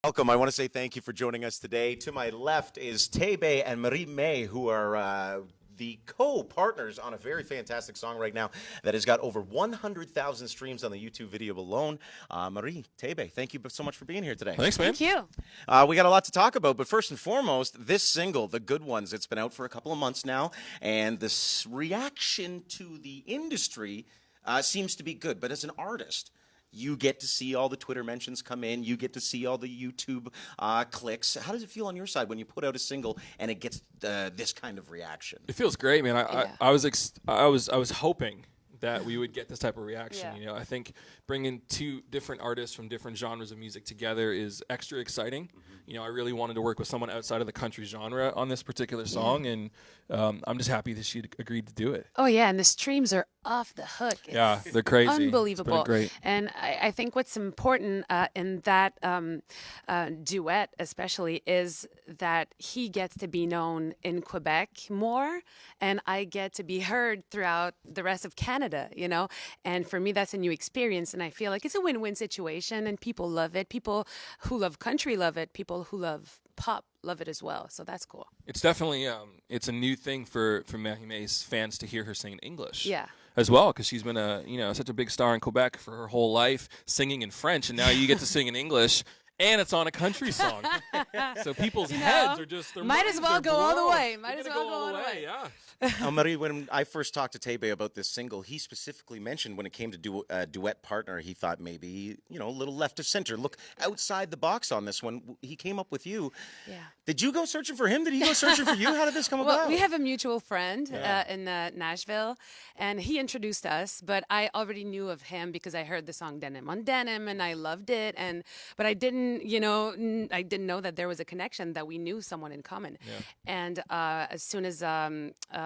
Welcome. I want to say thank you for joining us today. To my left is Tebey and MARIE-MAI, who are the co-partners on a very fantastic song right now that has got over 100,000 streams on the YouTube video alone. Marie, Tebey, thank you so much for being here today. Thanks, man. Thank you. We got a lot to talk about, but first and foremost, this single, The Good Ones, it's been out for a couple of months now, and this reaction to the industry seems to be good. But as an artist, you get to see all the Twitter mentions come in. You get to see all the YouTube clicks. How does it feel on your side when you put out a single and it gets this kind of reaction? It feels great, man. Yeah. I was hoping that we would get this type of reaction. Yeah. You know, I think bringing two different artists from different genres of music together is extra exciting. You know, I really wanted to work with someone outside of the country genre on this particular song, and I'm just happy that she agreed to do it. Oh yeah, and the streams are off the hook. It's Yeah, they're crazy. unbelievable. It's been great. And I think what's important in that duet, especially, is that he gets to be known in Quebec more, and I get to be heard throughout the rest of Canada. You know, and for me, that's a new experience, and I feel like it's a win-win situation, and people love it. People who love country love it. People who love pop love it as well. So that's cool. It's definitely it's a new thing for MARIE-MAI's fans to hear her sing in English. Yeah. As well, because she's been such a big star in Quebec for her whole life, singing in French, and now you get to sing in English, and it's on a country song. So people's heads are just their Might as minds well are go all the blown. way. Might They're as gonna well go all the way. Yeah. Marie, when I first talked to Tebey about this single, he specifically mentioned when it came to do a duet partner, he thought maybe, a little left of center. Look outside the box on this one. He came up with you. Yeah. Did you go searching for him? Did he go searching for you? How did this come Well, about? we have a mutual friend in Nashville, and he introduced us. But I already knew of him because I heard the song "Denim on Denim" and I loved it. But I didn't, I didn't know that there was a connection, that we knew someone in common. Yeah. And as soon as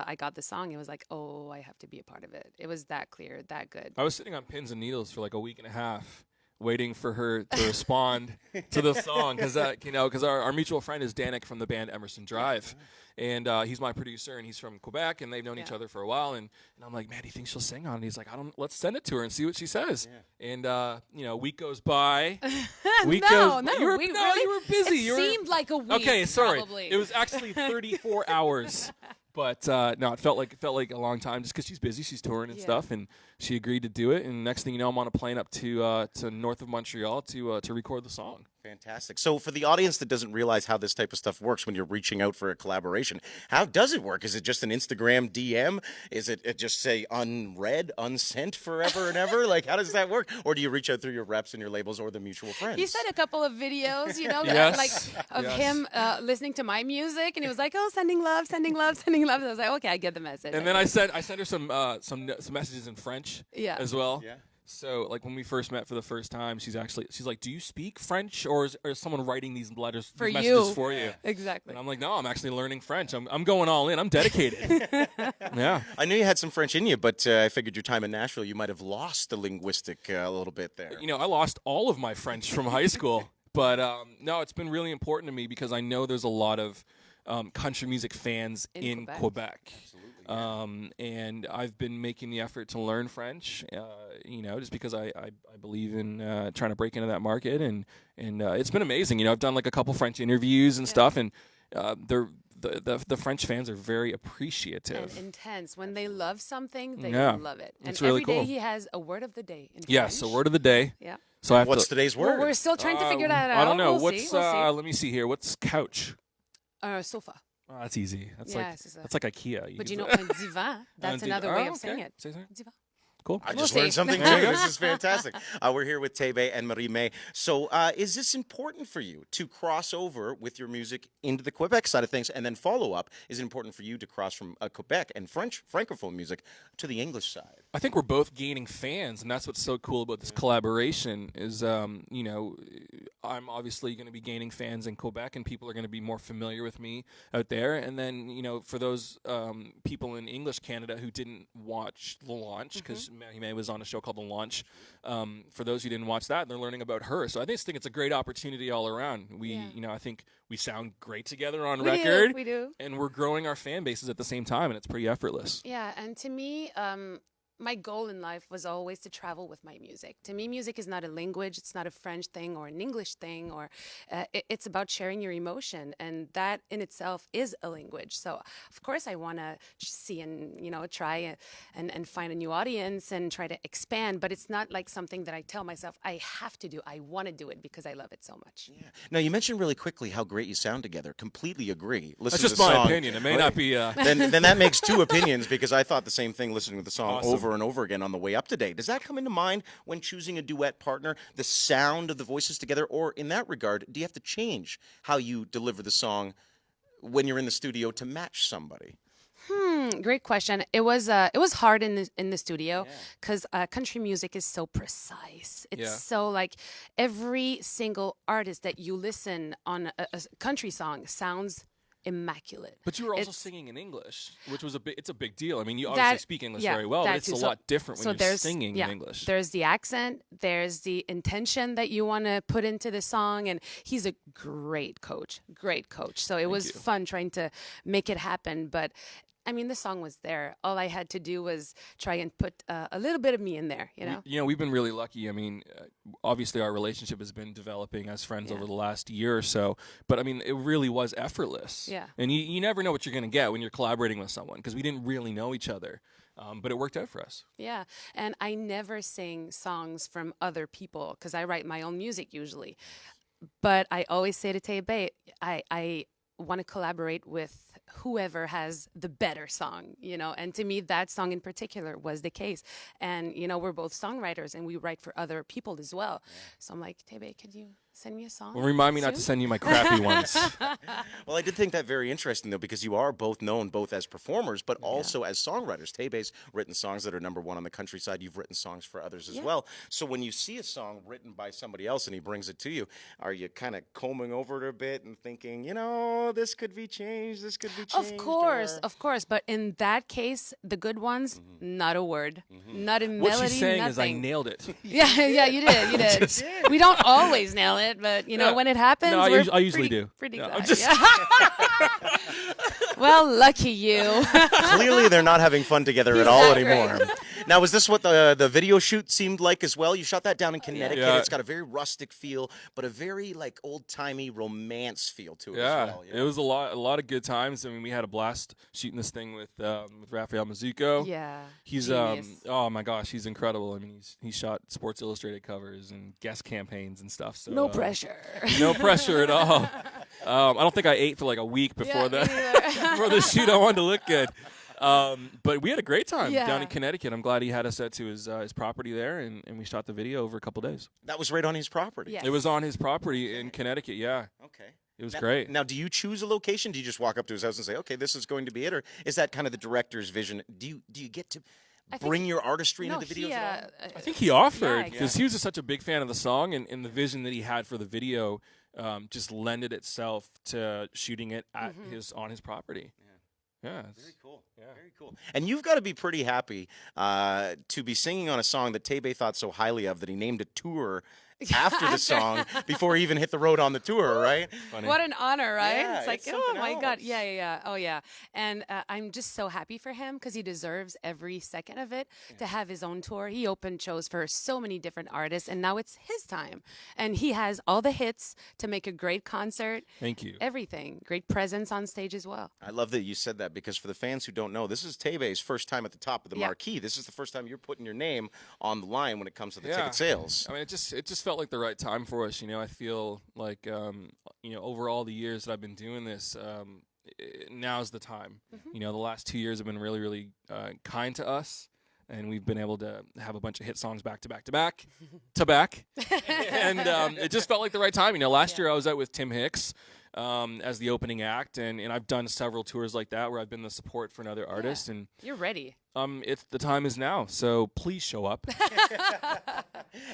I got the song, it was like, oh, I have to be a part of it. It was that clear, that good. I was sitting on pins and needles for like a week and a half, waiting for her to respond to the song, because our mutual friend is Danik from the band Emerson Drive, and he's my producer, and he's from Quebec, and they've known each other for a while, and I'm like, man, do you think she'll sing on it? He's like, let's send it to her and see what she says. And week goes by. Week goes. No, you were, we no, really, you were busy. It You were, seemed like a week. okay, sorry. Probably. It was actually 34 hours. But no, it felt like a long time, just because she's busy, she's touring and stuff, and she agreed to do it. And next thing you know, I'm on a plane up to north of Montreal to record the song. Fantastic. So for the audience that doesn't realize how this type of stuff works when you're reaching out for a collaboration, how does it work? Is it just an Instagram DM? Is it just say unread, unsent forever and ever? Like, how does that work? Or do you reach out through your reps and your labels or the mutual friends? He sent a couple of videos, Yes. of him listening to my music, and he was like, "Oh, sending love, sending love, sending love." And I was like, "Okay, I get the message." And then I sent her some messages in French as well. Yeah. So like when we first met for the first time, she's like, "Do you speak French, or is someone writing these letters, For these messages you. for you?" Exactly. And I'm like, "No, I'm actually learning French. I'm going all in. I'm dedicated." Yeah. I knew you had some French in you, but I figured your time in Nashville, you might have lost the linguistic a little bit there. I lost all of my French from high school. But no, it's been really important to me because I know there's a lot of country music fans in Quebec. Absolutely. And I've been making the effort to learn French, just because I believe in trying to break into that market. And it's been amazing. I've done like a couple French interviews and stuff, and the French fans are very appreciative. And intense. When they love something, they Yeah. love it. And It's really every day cool. he has a word of the day in Yes, French. a word of the day. Yeah. So I have What's to, today's Well, word? we're still trying to figure that out. I don't know. We'll see. Let me see here. What's couch? Sofa. Oh, that's easy. That's Yeah, c'est ça. that's like IKEA. But can un divan, that's another way of saying okay. it. Say that. Divan. Cool. I We'll just see. learned something There you too. go. This is fantastic. We're here with Tebey and MARIE-MAI. So is this important for you to cross over with your music into the Quebec side of things? And then follow up, is it important for you to cross from Quebec and French, Francophone music to the English side? I think we're both gaining fans, and that's what's so cool about this collaboration is, I'm obviously going to be gaining fans in Quebec, and people are going to be more familiar with me out there. And then, for those people in English Canada who didn't watch The Launch, because MARIE-MAI was on a show called The Launch, for those who didn't watch that, they're learning about her. So I just think it's a great opportunity all around. I think we sound great together on record. We do. And we're growing our fan bases at the same time, and it's pretty effortless. Yeah, and to me, my goal in life was always to travel with my music. To me, music is not a language. It's not a French thing or an English thing, or it's about sharing your emotion, and that in itself is a language. So, of course, I want to see and try and find a new audience and try to expand. But it's not like something that I tell myself I have to do. I want to do it because I love it so much. Yeah. Now, you mentioned really quickly how great you sound together. Completely agree. Listen That's just to the my song. opinion. It may not be. Then that makes two opinions, because I thought the same thing listening to the song Awesome. over and over again on the way up today. Does that come into mind when choosing a duet partner, the sound of the voices together? Or in that regard, do you have to change how you deliver the song when you're in the studio to match somebody? Great question. It was hard in the studio because country music is so precise. It's so like every single artist that you listen on a country song sounds immaculate. But you were also singing in English, which was it's a big deal. I mean, you obviously speak English very well, but it's a lot different when you're singing in English. There's the accent, there's the intention that you want to put into the song, and he's a great coach. So it was fun trying to make it happen, but I mean, the song was there. All I had to do was try and put a little bit of me in there, We've been really lucky. I mean, obviously our relationship has been developing as friends over the last year or so. But, I mean, it really was effortless. Yeah. And you never know what you're going to get when you're collaborating with someone, because we didn't really know each other. But it worked out for us. Yeah. And I never sing songs from other people because I write my own music usually. But I always say to Tebey, I want to collaborate with whoever has the better song, and to me that song in particular was the case. And we're both songwriters and we write for other people as well. So I'm like, Tebey, could you send me a song? Well, remind me not to send you my crappy ones. Well, I did think that very interesting, though, because you are both known both as performers, but also as songwriters. Tebey's written songs that are #1 on the countryside. You've written songs for others as well. So when you see a song written by somebody else and he brings it to you, are you kind of combing over it a bit and thinking, this could be changed, this could be changed? Of course. But in that case, the good ones, not a word, not a melody, What she's saying is I nothing. nailed it. Yeah, you did. We don't always nail it, but when it happens, No, we're I usually do. Pretty No, glad. I'm just Well, lucky you. Clearly, they're not having fun together at all anymore. Now, is this what the video shoot seemed like as well? You shot that down in Connecticut. Yeah. It's got a very rustic feel, but a very like old-timey romance feel to it as well. It was a lot of good times. I mean, we had a blast shooting this thing with Raphael Mazzucco. Yeah. He's genius. oh my gosh, he's incredible. I mean, he shot Sports Illustrated covers and guest campaigns and stuff. So No pressure. no pressure at all. I don't think I ate for like a week before before the shoot. I wanted to look good. But we had a great time down in Connecticut. I'm glad he had us out to his property there, and we shot the video over a couple days. That was right on his property. Yes. It was on his property in Connecticut, yeah. Okay. It was great. Now, do you choose a location? Do you just walk up to his house and say, okay, this is going to be it? Or is that kind of the director's vision? Do you get to bring your artistry into the videos at all? I think he offered, Yeah, because he was just such a big fan of the song, and the vision that he had for the video just lended itself to shooting it at on his property. Yeah, very cool. Yeah. Very cool. And you've got to be pretty happy to be singing on a song that Tebey thought so highly of that he named a tour after the song before he even hit the road on the tour, right? Funny. What an honor, right? Yeah, it's like, it's oh something my God. else. Yeah. Oh, yeah. And I'm just so happy for him because he deserves every second of it to have his own tour. He opened shows for so many different artists, and now it's his time. And he has all the hits to make a great concert. Thank you. Everything. Great presence on stage as well. I love that you said that, because for the fans who don't know, this is Tebey's first time at the top of the marquee. This is the first time you're putting your name on the line when it comes to the ticket sales. I mean, it just felt like the right time for us. I feel like over all the years that I've been doing this, now's the time. The last 2 years have been really, really kind to us, and we've been able to have a bunch of hit songs back to back to back to back, and it just felt like the right time. Last year I was out with Tim Hicks as the opening act, and I've done several tours like that where I've been the support for another artist, and You're ready. the time is now, so please show up.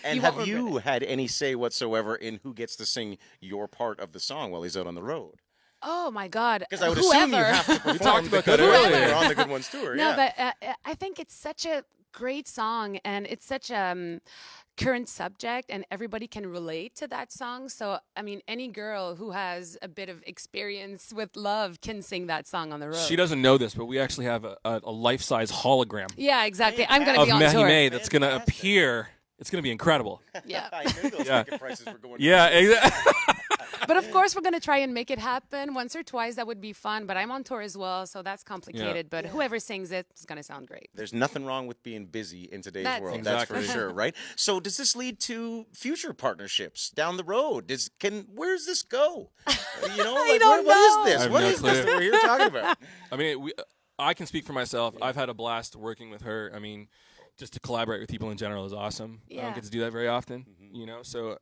And have you had any say whatsoever in who gets to sing your part of the song while he's out on the road? Oh my God! Because I would Whoever. assume you have to perform talked about that because earlier. you're on the Good Ones tour. No, but I think it's such a great song, and it's such a current subject, and everybody can relate to that song. So, I mean, any girl who has a bit of experience with love can sing that song on the road. She doesn't know this, but we actually have a life-size hologram Yeah, exactly. I'm going to of be on tour. MARIE-MAI that's going to appear. It's going to be incredible. Yeah. I knew those ticket prices were going. Yeah, exactly. But of course, we're going to try and make it happen once or twice. That would be fun. But I'm on tour as well, so that's complicated. But whoever sings it is going to sound great. There's nothing wrong with being busy in today's That's world. Exactly. That's for sure, right? So does this lead to future partnerships down the road? Where's this go? You know, like, don't what is know. I this? have What no is this clue. that we're here talking about? I mean, I can speak for myself. I've had a blast working with her. I mean, just to collaborate with people in general is awesome. I Yeah. don't get to do that very often, you know. So,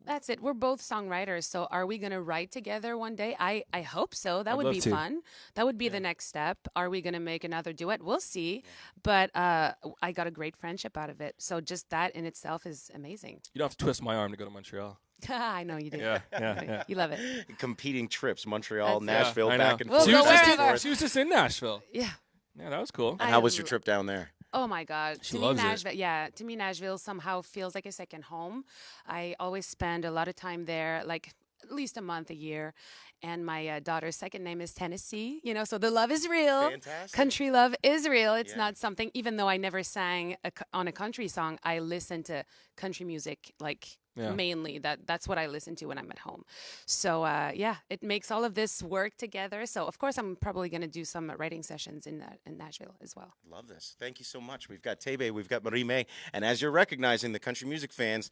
That's it. We're both songwriters. So are we going to write together one day? I hope so. That I'd would love be to. fun. That would be the next step. Are we going to make another duet? We'll see. But I got a great friendship out of it. So just that in itself is amazing. you don't have to twist my arm to go to Montreal. I know you do. Yeah. You love it. Competing trips, Montreal, That's it. Nashville, I know. back and We'll forth. She was, go just wherever. she was just in Nashville. Yeah. Yeah, that was cool. And how was your trip down there? Oh my God! She to loves me, it. Nashville. Yeah, to me, Nashville somehow feels like a second home. I always spend a lot of time there, like at least a month a year. And my daughter's second name is Tennessee. You know, so the love is real. Fantastic. Country love is real. It's Yeah. not something. Even though I never sang on a country song, I listen to country music like. Yeah. Mainly that's what I listen to when I'm at home. So yeah, it makes all of this work together. So of course I'm probably going to do some writing sessions in Nashville as well. Love this. Thank you so much. We've got Tebey, we've got MARIE-MAI, and as you're recognizing, the country music fans,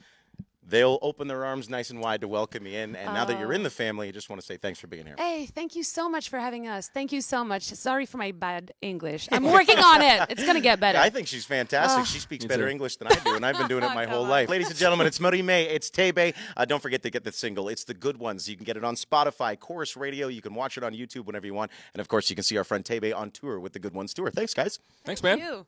they'll open their arms nice and wide to welcome you in. And now that you're in the family, I just want to say thanks for being here. Hey, thank you so much for having us. Thank you so much. Sorry for my bad English. I'm working on it. It's going to get better. I think she's fantastic. She speaks Me better too. English than I do, and I've been doing it my Come whole on. life. Ladies and gentlemen, it's MARIE-MAI, it's Tebey. Don't forget to get the single. It's The Good Ones. You can get it on Spotify, Chorus Radio. You can watch it on YouTube whenever you want. And, of course, you can see our friend Tebey on tour with The Good Ones Tour. Thanks, guys. Thanks, man. Thank you.